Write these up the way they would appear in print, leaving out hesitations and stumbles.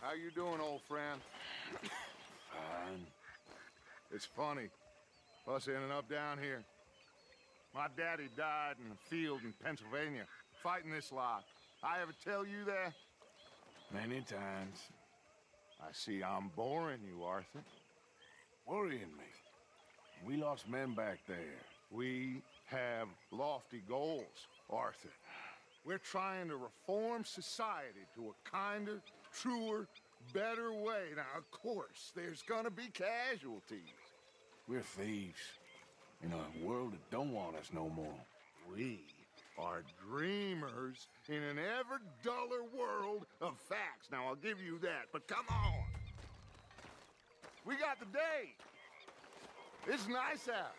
How you doing, old friend? Fine. It's funny, us ending up down here. My daddy died in a field in Pennsylvania, fighting this lot. I ever tell you that? Many times. I see I'm boring you, Arthur. Worrying me. We lost men back there. We have lofty goals, Arthur. We're trying to reform society to a kinder, truer, better way. Now, of course, there's gonna be casualties. We're thieves. In a world that don't want us no more. We are dreamers in an ever duller world of facts. Now, I'll give you that, but come on. We got the day. It's nice out.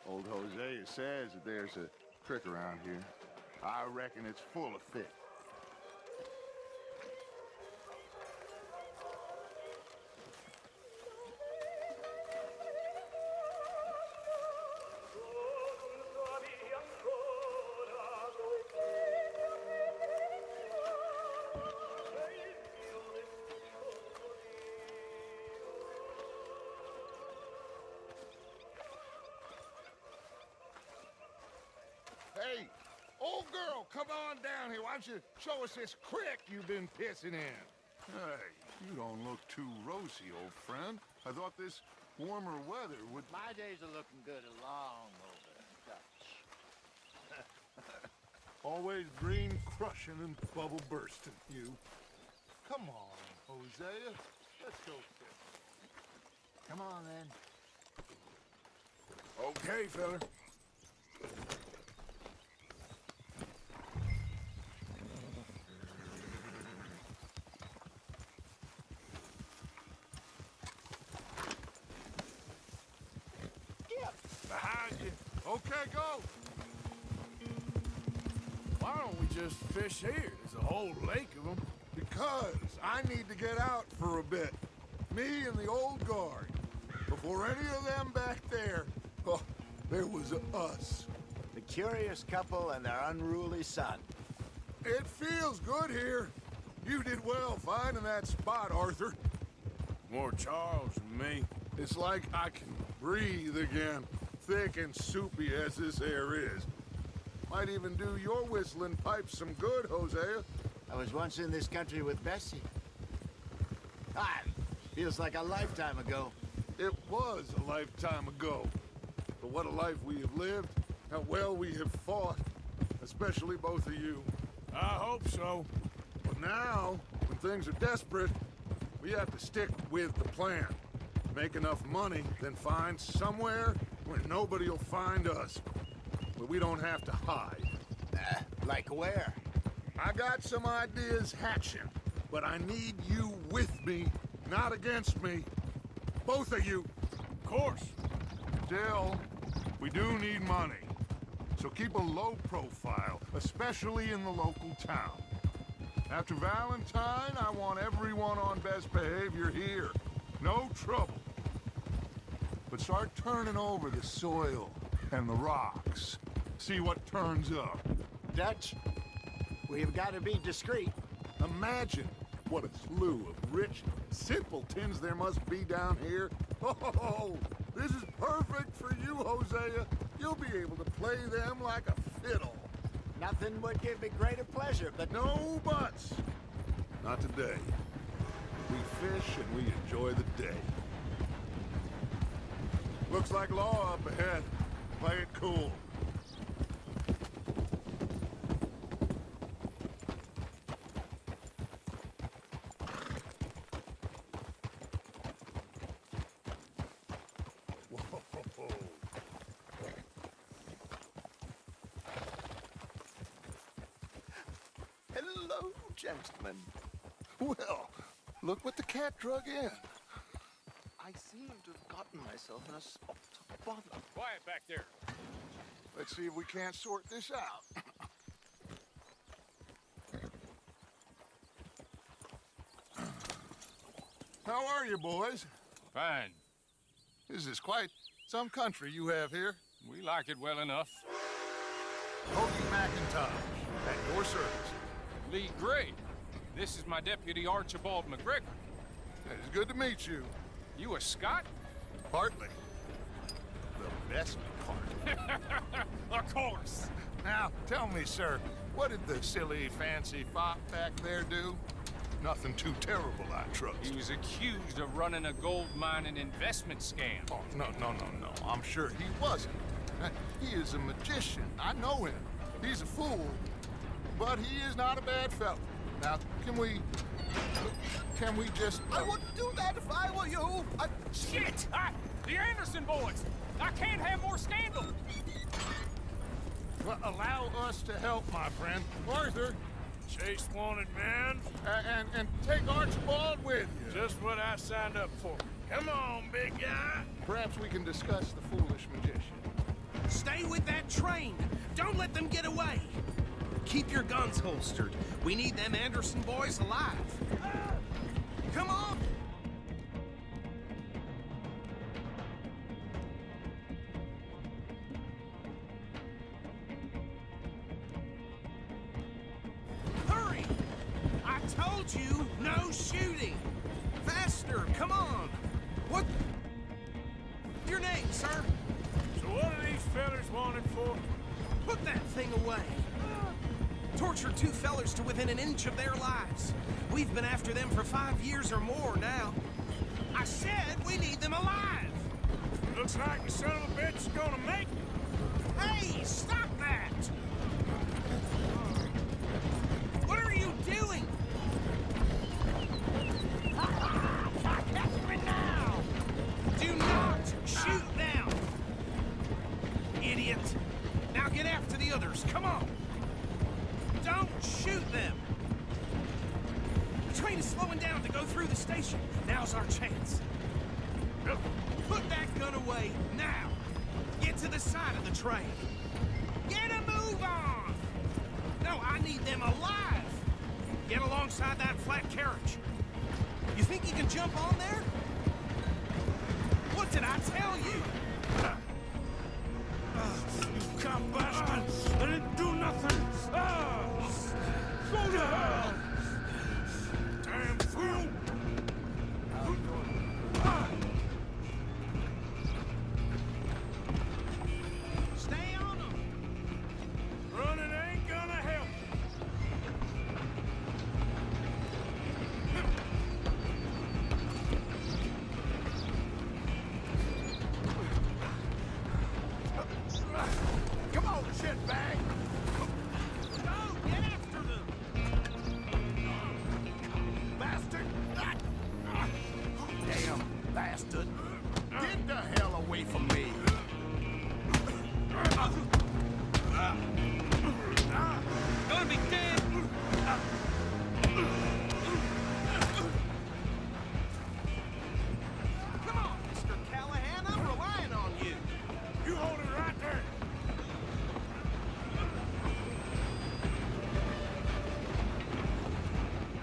Old Hosea says that there's a trick around here. I reckon it's full of fit. Hey, old girl, come on down here. Why don't you show us this creek you've been pissing in? Hey, you don't look too rosy, old friend. I thought this warmer weather would... My days are looking good along over Dutch. Always green crushing and bubble bursting, you. Come on, Hosea. Let's go fishing. Come on, then. Okay, fella. Behind you. Okay, go. Why don't we just fish here? There's a whole lake of them. Because I need to get out for a bit. Me and the old guard. Before any of them back there, oh, there was us. The curious couple and their unruly son. It feels good here. You did well finding that spot, Arthur. More Charles than me. It's like I can breathe again, thick and soupy as this air is. Might even do your whistling pipes some good, Hosea. I was once in this country with Bessie. Ah, feels like a lifetime ago. It was a lifetime ago. But what a life we have lived, how well we have fought, especially both of you. I hope so. But now, when things are desperate, we have to stick with the plan. Make enough money, then find somewhere where nobody will find us. Where we don't have to hide. Like where? I got some ideas hatching, but I need you with me, not against me. Both of you. Of course. Still, we do need money. So keep a low profile, especially in the local town. After Valentine, I want everyone on best behavior here. No trouble. But start turning over the soil and the rocks. See what turns up. Dutch, we've got to be discreet. Imagine what a slew of rich simpletons there must be down here. Oh, this is perfect for you, Hosea. You'll be able to play them like a fiddle. Nothing would give me greater pleasure, but No buts. Not today. We fish and we enjoy the day. Looks like law up ahead. Play it cool. Whoa. hello, gentlemen. Well, look what the cat drug in. I seem to have gotten myself in a spot of bother. Quiet back there. Let's see if we can't sort this out. How are you, boys? Fine. This is quite some country you have here. We like it well enough. Hoagie McIntosh, at your service. Lee Gray. This is my deputy Archibald McGregor. It's good to meet you. You a Scot? Partly. The best part. Of course. Now, tell me, sir, what did the silly, fancy fop back there do? Nothing too terrible, I trust. He was accused of running a gold mining investment scam. Oh, no. I'm sure he wasn't. He is a magician. I know him. He's a fool, but he is not a bad fellow. Now, can we just... I wouldn't do that if I were you. Shit! The Anderson boys! I can't have more scandal! Well, allow us to help, my friend. Arthur, Chase wanted man. and take Archibald with you. Just what I signed up for. Come on, big guy. Perhaps we can discuss the foolish magician. Stay with that train. Don't let them get away. Keep your guns holstered. We need them Anderson boys alive. Come on! Hurry! I told you, no shooting! Faster, come on! What? Your name, sir? So what are these fellers wanted for? Put that thing away. Tortured two fellers to within an inch of their lives. We've been after them for 5 years or more now. I said we need them alive! Looks like the son of a bitch is gonna make it. Hey, stop that! What are you doing? Catch me now! Do not shoot them! Idiot! Now get after the others, come on! Don't shoot them! The train is slowing down to go through the station. Now's our chance. Put that gun away, now! Get to the side of the train. Get a move on! No, I need them alive! Get alongside that flat carriage. You think you can jump on there? What did I tell you? You cop bastards! I didn't do nothing! Go to hell! Damn fool! Stay on them! Running ain't gonna help. Come on, shitbag! Go, get after them! Bastard! Damn bastard! Get the hell away from me! Gonna be dead! Come on, Mr. Callahan, I'm relying on you. You hold it right there.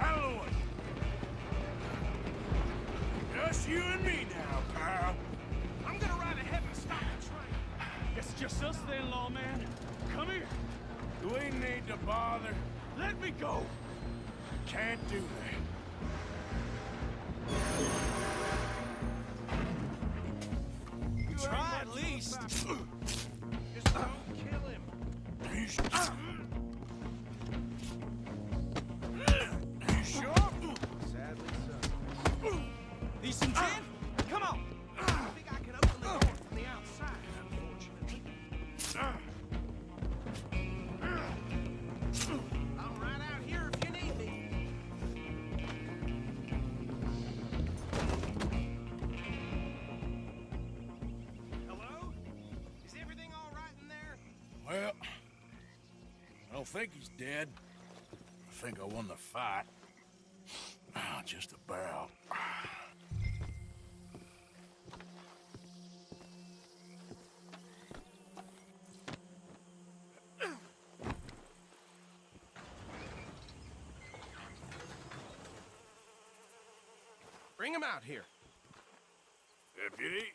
Out of the way. Just you and me now, pal. I'm gonna ride ahead and stop the train. Guess it's just us then, lawman. Come here. Do we need to bother? Let me go. Can't do that. Try at least. Just don't kill him. You sure? Sadly so. Need some gin? Come on. I think I can open the door from the outside, unfortunately. I'm right out here if you need me. Hello? Is everything all right in there? Well, I don't think he's dead. I think I won the fight. Just about. Bring him out here. Deputy?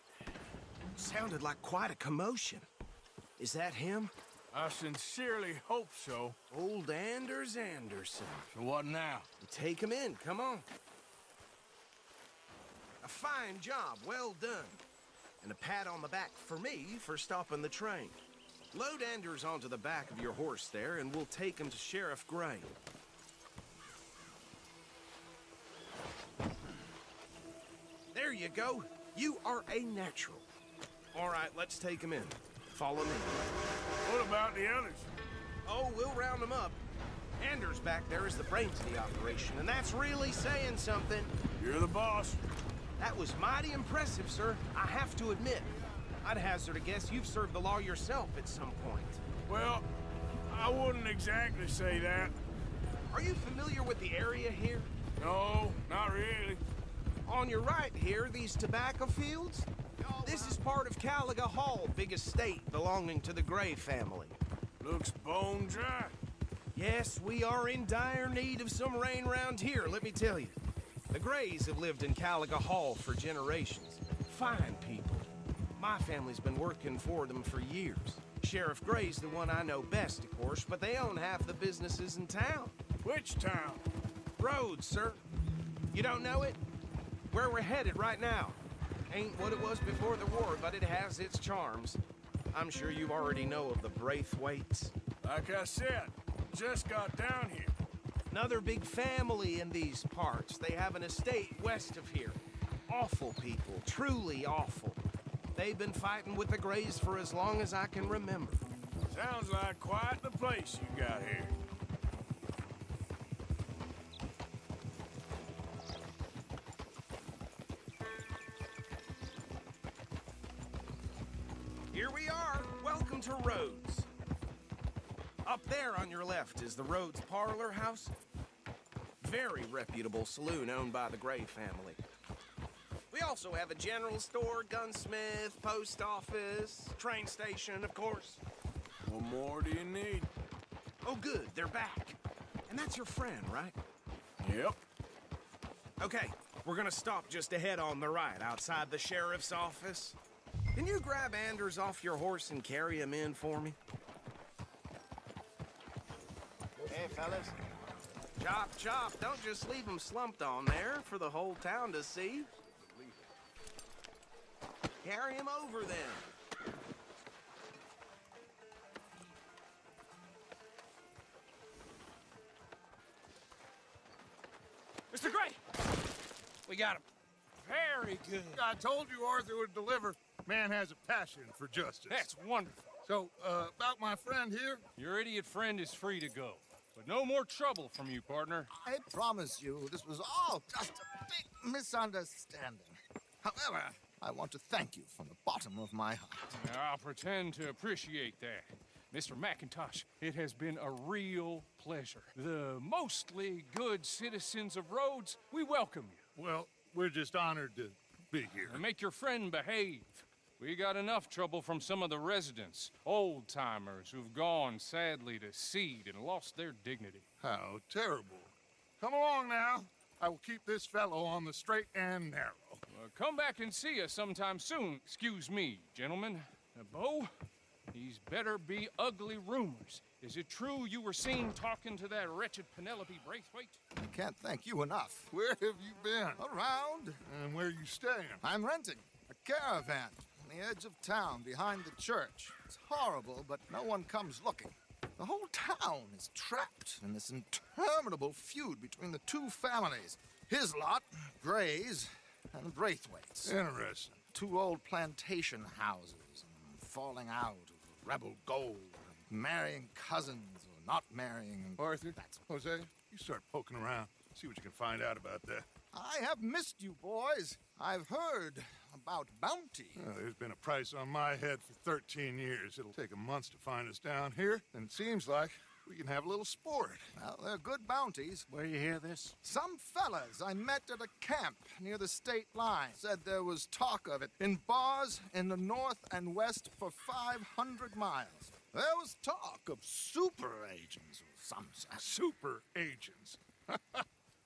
Sounded like quite a commotion. Is that him? I sincerely hope so. Old Anders Anderson. So what now? Take him in, come on. A fine job, well done. And a pat on the back for me for stopping the train. Load Anders onto the back of your horse there, and we'll take him to Sheriff Gray. There you go. You are a natural. All right, let's take him in. Follow me. What about the others? Oh, we'll round them up. Anders back there is the brains of the operation, and that's really saying something. You're the boss. That was mighty impressive, sir. I have to admit. I'd hazard a guess you've served the law yourself at some point. Well, I wouldn't exactly say that. Are you familiar with the area here? No, not really. On your right here, these tobacco fields? This is part of Caliga Hall, big estate belonging to the Gray family. Looks bone dry. Yes, we are in dire need of some rain round here, let me tell you. The Grays have lived in Caliga Hall for generations. Fine people. My family's been working for them for years. Sheriff Gray's the one I know best, of course, but they own half the businesses in town. Which town? Rhodes, sir. You don't know it? Where we're headed right now. Ain't what it was before the war, but it has its charms. I'm sure you already know of the Braithwaites. Like I said, just got down here. Another big family in these parts. They have an estate west of here. Awful people, truly awful. They've been fighting with the Grays for as long as I can remember. Sounds like quite the place you got here. Here we are. Welcome to Rhodes. Up there on your left is the Rhodes Parlor House. Very reputable saloon owned by the Gray family. We also have a general store, gunsmith, post office, train station, of course. What more do you need? Oh, good, they're back. And that's your friend, right? Yep. Okay, we're gonna stop just ahead on the right, outside the sheriff's office. Can you grab Anders off your horse and carry him in for me? Hey, fellas. Chop, chop, don't just leave him slumped on there for the whole town to see. Carry him over then. Mr. Gray! We got him. Very good. I told you Arthur would deliver. Man has a passion for justice. That's wonderful. So, about my friend here? Your idiot friend is free to go. But no more trouble from you, partner. I promise you, this was all just a big misunderstanding. However, I want to thank you from the bottom of my heart. I'll pretend to appreciate that. Mr. McIntosh, it has been a real pleasure. The mostly good citizens of Rhodes, we welcome you. Well, we're just honored to be here. And make your friend behave. We got enough trouble from some of the residents, old-timers who've gone, sadly, to seed and lost their dignity. How terrible. Come along now. I will keep this fellow on the straight and narrow. Come back and see us sometime soon. Excuse me, gentlemen. Bo, these better be ugly rumors. Is it true you were seen talking to that wretched Penelope Braithwaite? I can't thank you enough. Where have you been? Around. And where you staying? I'm renting a caravan on the edge of town behind the church. It's horrible, but no one comes looking. The whole town is trapped in this interminable feud between the two families. His lot, Gray's, and the Braithwaites. Interesting. Two old plantation houses, and falling out of rebel gold, and marrying cousins or not marrying. And Arthur, that's Jose, you start poking around. See what you can find out about that. I have missed you, boys. I've heard about bounty. There's been a price on my head for 13 years. It'll take a month to find us down here, and it seems like we can have a little sport. Well, they're good bounties. Where you hear this? Some fellas I met at a camp near the state line said there was talk of it in bars in the north and west for 500 miles. There was talk of super agents or some such. Super agents.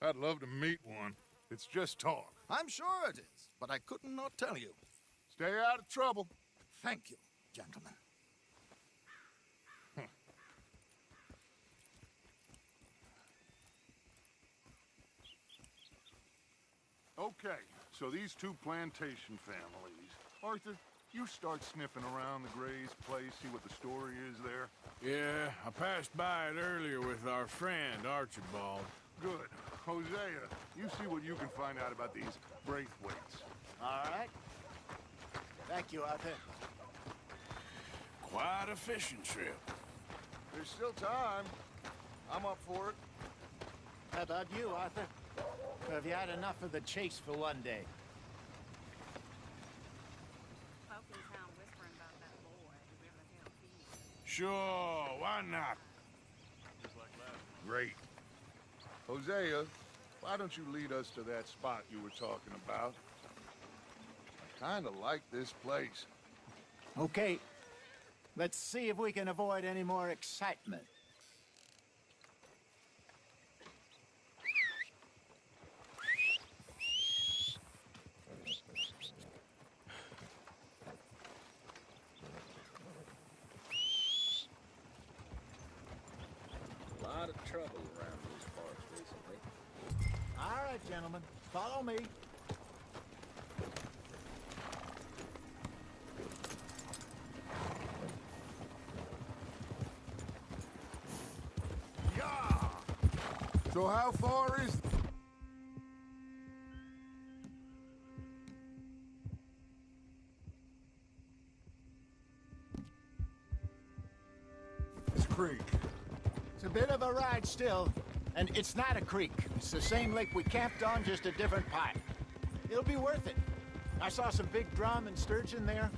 I'd love to meet one. It's just talk. I'm sure it is, but I couldn't not tell you. Stay out of trouble. Thank you, gentlemen. Okay, so these two plantation families. Arthur, you start sniffing around the Gray's place, see what the story is there. Yeah, I passed by it earlier with our friend, Archibald. Good. Hosea, you see what you can find out about these Braithwaites. All right. Thank you, Arthur. Quite a fishing trip. There's still time. I'm up for it. How about you, Arthur? Or have you had enough of the chase for one day? Folk in town whispering about that boy, whoever the hell he is. Sure, why not? Great. Hosea, why don't you lead us to that spot you were talking about? I kinda like this place. Okay. Let's see if we can avoid any more excitement. A lot of trouble around these parts recently. All right, gentlemen. Follow me. Yeah! So how far is... this creek? It's a bit of a ride still, and it's not a creek. It's the same lake we camped on, just a different pipe. It'll be worth it. I saw some big drum and sturgeon there.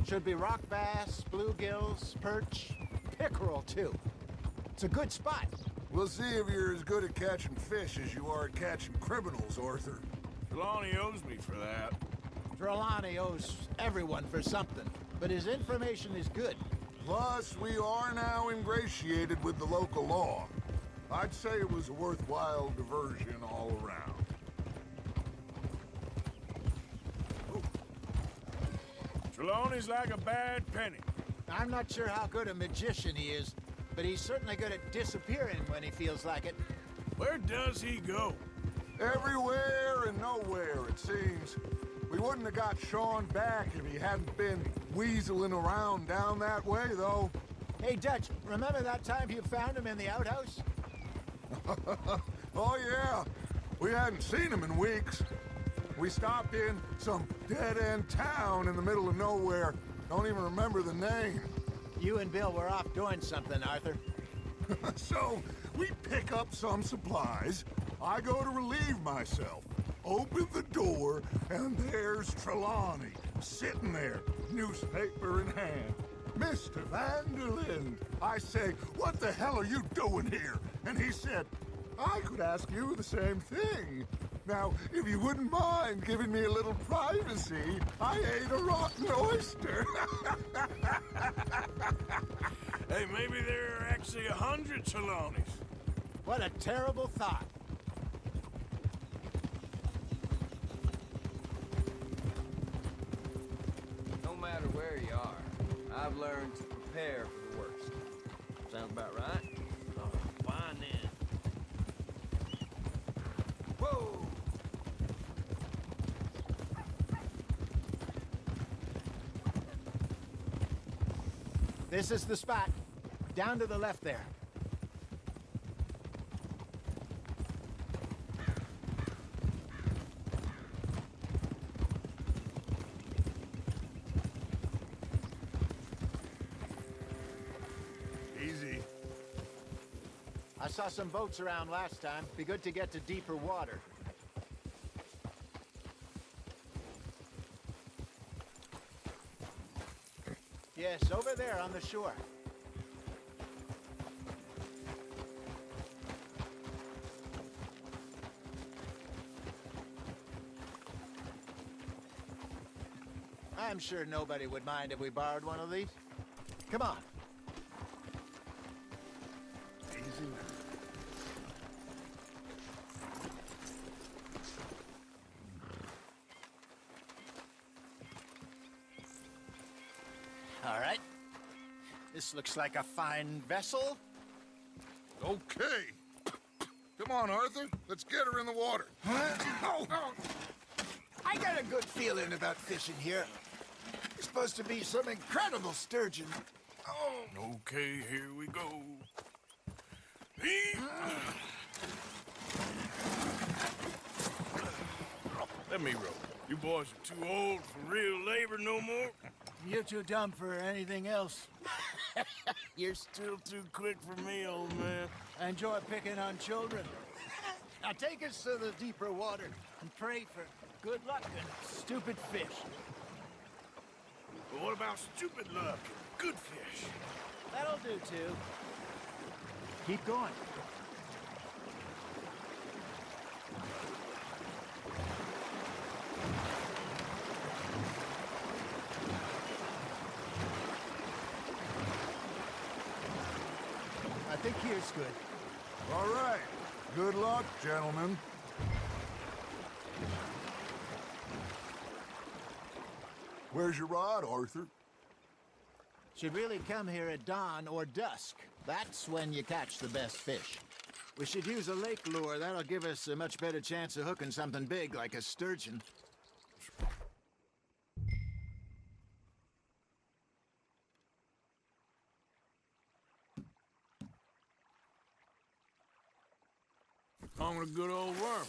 Should be rock bass, bluegills, perch, pickerel too. It's a good spot. We'll see if you're as good at catching fish as you are at catching criminals, Arthur. Trelawney owes me for that. Trelawney owes everyone for something, but his information is good. Plus, we are now ingratiated with the local law. I'd say it was a worthwhile diversion all around. Trelawney's like a bad penny. I'm not sure how good a magician he is, but he's certainly good at disappearing when he feels like it. Where does he go? Everywhere and nowhere, it seems. We wouldn't have got Sean back if he hadn't been weaseling around down that way, though. Hey, Dutch, remember that time you found him in the outhouse? Oh, yeah. We hadn't seen him in weeks. We stopped in some dead-end town in the middle of nowhere. Don't even remember the name. You and Bill were off doing something, Arthur. So, we pick up some supplies. I go to relieve myself. Open the door, and there's Trelawney, sitting there, newspaper in hand. Mr. Vanderlyn. I say, what the hell are you doing here? And he said, I could ask you the same thing. Now, if you wouldn't mind giving me a little privacy, I ate a rotten oyster. Hey, maybe there are actually 100 Trelawneys. What a terrible thought. No matter where you are, I've learned to prepare for the worst. Sounds about right? Oh, fine then. Whoa! This is the spot. Down to the left there. Easy. I saw some boats around last time. Be good to get to deeper water. Yes, over there on the shore. I'm sure nobody would mind if we borrowed one of these. Come on. Easy now. All right. This looks like a fine vessel. Okay. Come on, Arthur. Let's get her in the water. I got a good feeling about fishing here. There's supposed to be some incredible sturgeon. Oh. Okay, here we go. Let me row. You boys are too old for real labor no more. You're too dumb for anything else. You're still too quick for me, old man. I enjoy picking on children. Now take us to the deeper water and pray for good luck and stupid fish. But what about stupid luck and good fish? That'll do, too. Keep going. I think here's good. All right. Good luck, gentlemen. Where's your rod, Arthur? Should really come here at dawn or dusk. That's when you catch the best fish. We should use a lake lure. That'll give us a much better chance of hooking something big like a sturgeon. On with a good old worm.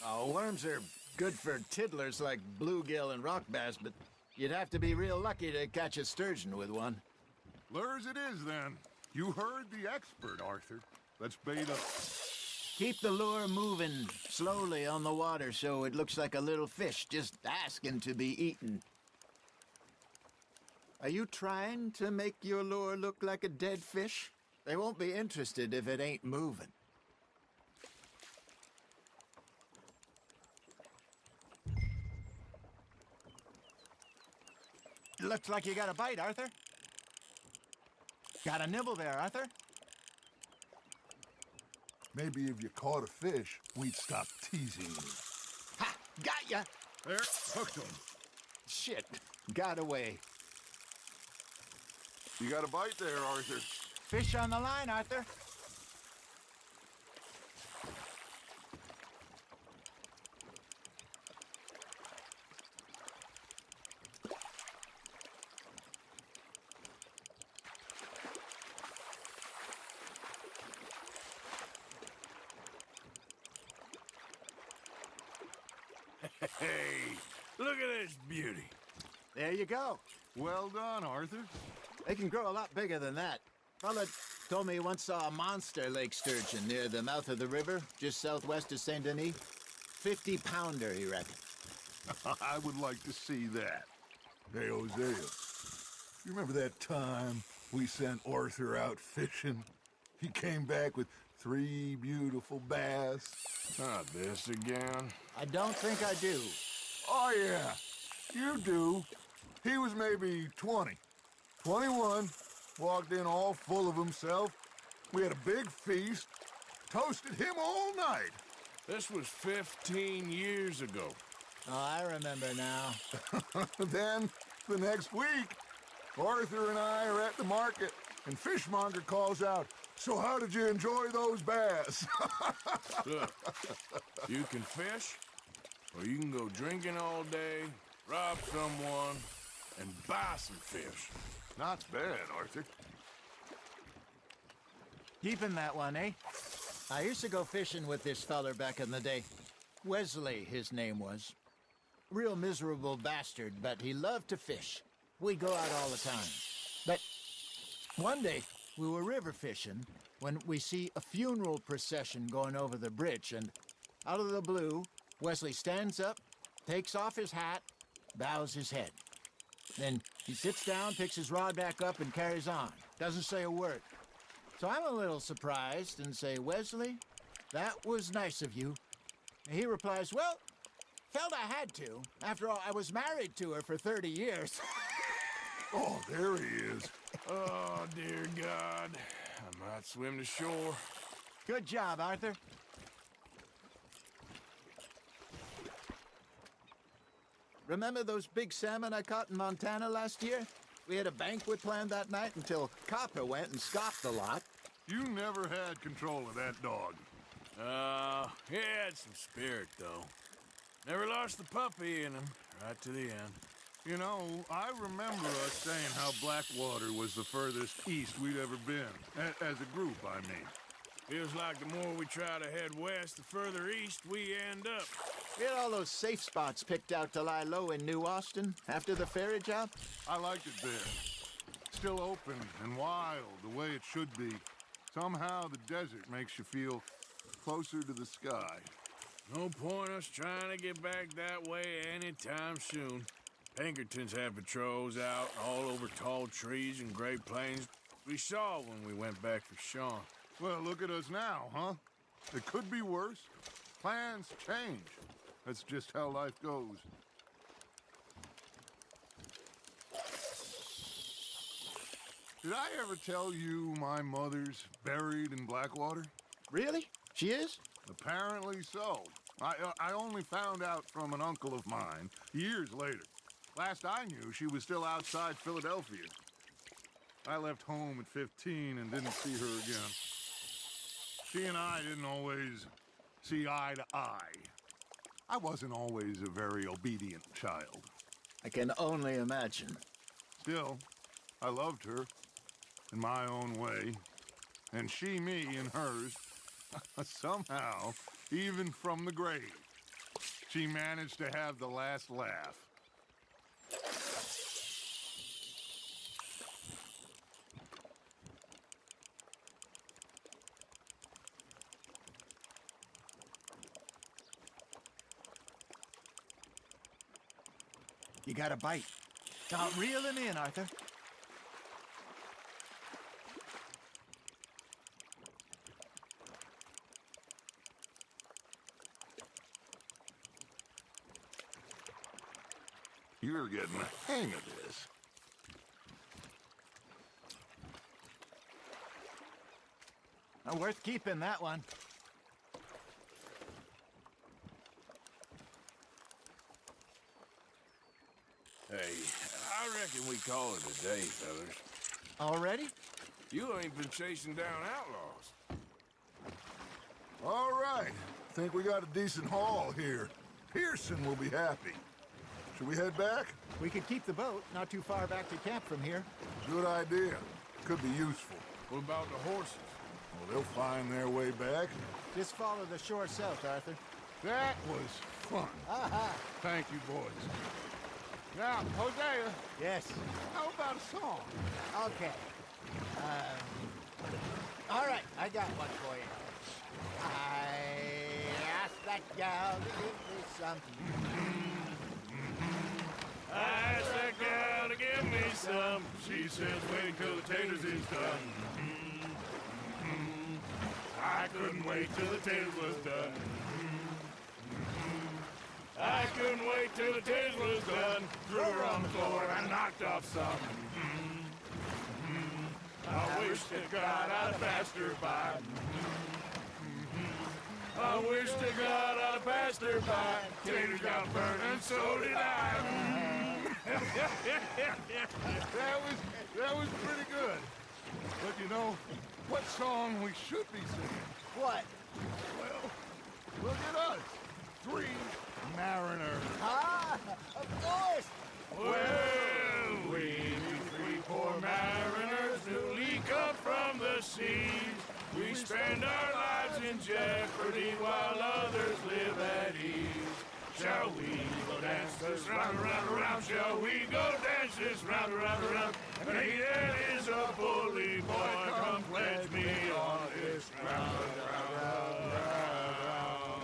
Oh, worms are good for tiddlers like bluegill and rock bass, but you'd have to be real lucky to catch a sturgeon with one. Lures it is, then. You heard the expert, Arthur. Let's bait up. Keep the lure moving slowly on the water so it looks like a little fish just asking to be eaten. Are you trying to make your lure look like a dead fish? They won't be interested if it ain't moving. Looks like you got a bite, Arthur. Got a nibble there, Arthur. Maybe if you caught a fish, we'd stop teasing you. Ha! Got ya! There, hooked him. Shit, got away. You got a bite there, Arthur. Fish on the line, Arthur. Hey, look at this beauty. There you go. Well done, Arthur. They can grow a lot bigger than that. Fella told me he once saw a monster lake sturgeon near the mouth of the river, just southwest of Saint Denis. 50-pounder, he reckoned. I would like to see that. Hey, Hosea, you remember that time we sent Arthur out fishing? He came back with 3 beautiful bass. Not this again. I don't think I do. Oh, yeah, you do. He was maybe 20, 21, walked in all full of himself. We had a big feast, toasted him all night. This was 15 years ago. Oh, I remember now. Then, the next week, Arthur and I are at the market, and Fishmonger calls out, "So how did you enjoy those bass?" Look, you can fish, or you can go drinking all day, rob someone, and buy some fish. Not bad, Arthur. Keeping that one, eh? I used to go fishing with this feller back in the day. Wesley, his name was. Real miserable bastard, but he loved to fish. We'd go out all the time. But one day, we were river fishing when we see a funeral procession going over the bridge, and out of the blue, Wesley stands up, takes off his hat, bows his head. Then he sits down, picks his rod back up, and carries on. Doesn't say a word. So I'm a little surprised and say, "Wesley, that was nice of you." And he replies, "Well, felt I had to. After all, I was married to her for 30 years. Oh, there he is. Oh, dear God. I might swim to shore. Good job, Arthur. Remember those big salmon I caught in Montana last year? We had a banquet planned that night until Copper went and scoffed a lot. You never had control of that dog. He had some spirit, though. Never lost the puppy in him, right to the end. You know, I remember us saying how Blackwater was the furthest east we'd ever been. As a group, I mean. Feels like the more we try to head west, the further east we end up. We had all those safe spots picked out to lie low in New Austin after the ferry job. I liked it there. Still open and wild, the way it should be. Somehow the desert makes you feel closer to the sky. No point us trying to get back that way anytime soon. Pinkertons had patrols out all over tall trees and Great Plains. We saw when we went back for Sean. Well, look at us now, huh? It could be worse. Plans change. That's just how life goes. Did I ever tell you my mother's buried in Blackwater? Really? She is? Apparently so. I only found out from an uncle of mine years later. Last I knew, she was still outside Philadelphia. I left home at 15 and didn't see her again. She and I didn't always see eye to eye. I wasn't always a very obedient child. I can only imagine. Still, I loved her in my own way, and she me in hers. Somehow, even from the grave, she managed to have the last laugh. You got a bite. Now reel him in, Arthur. You're getting the hang of this. Worth keeping, that one. Hey, I reckon we call it a day, fellas. Already? You ain't been chasing down outlaws. All right. Think we got a decent haul here. Pearson will be happy. Should we head back? We could keep the boat not too far back to camp from here. Good idea. Could be useful. What about the horses? Well, they'll find their way back. Just follow the shore south, Arthur. That was fun. Aha! Thank you, boys. Now, Hosea, Yes. how about a song? Okay. All right, I got one for you. I asked that gal to give me something. I asked that gal to give me some. She says, wait till the taters is done. I couldn't wait till the taters was done. I couldn't wait till the taters was done. Threw her on the floor and knocked off some. I wish to God I'd have passed her by. I wish to God I'd have passed her by. Taters got burned and so did I. That was pretty good. But you know, what song we should be singing? What? Well, look at us. 3 mariners. Ah, of course. Well, we 3 poor mariners who leak up from the seas. We spend our lives in jeopardy while others live at ease. Shall we go dance this round, around, around? Shall we go dance this round, around, around? And he that is a bully boy, come pledge me on this round, round, round.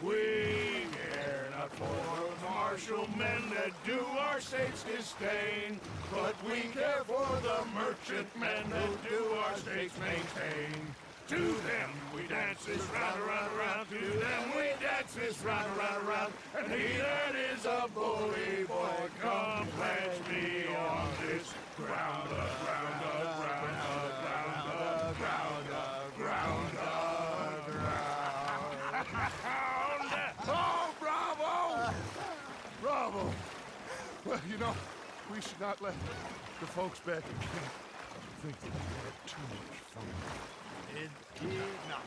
We care not for martial men that do our states disdain, but we care for the merchant men that do our states maintain. To them we dance this round, around, around. To them we dance this round, around, around. And he that is a bully boy, come pledge me on this ground, ground, ground, ground, ground, ground, ground. Oh, bravo! Bravo! Well, you know, we should not let the folks back at camp think that we had too much fun. Indeed not.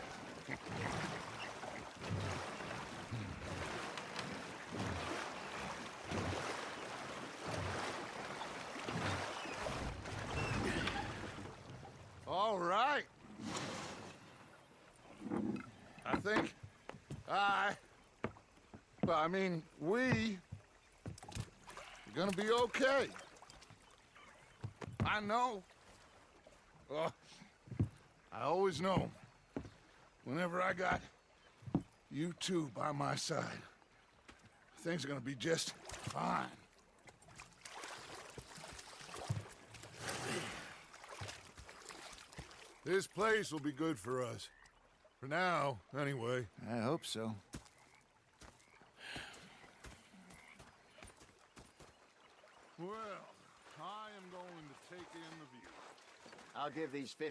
think we are gonna be okay. I know. Oh, I always know. Whenever I got you two by my side, things are gonna be just fine. This place will be good for us. For now, anyway. I hope so. Well, I am going to take in the view. I'll give these fish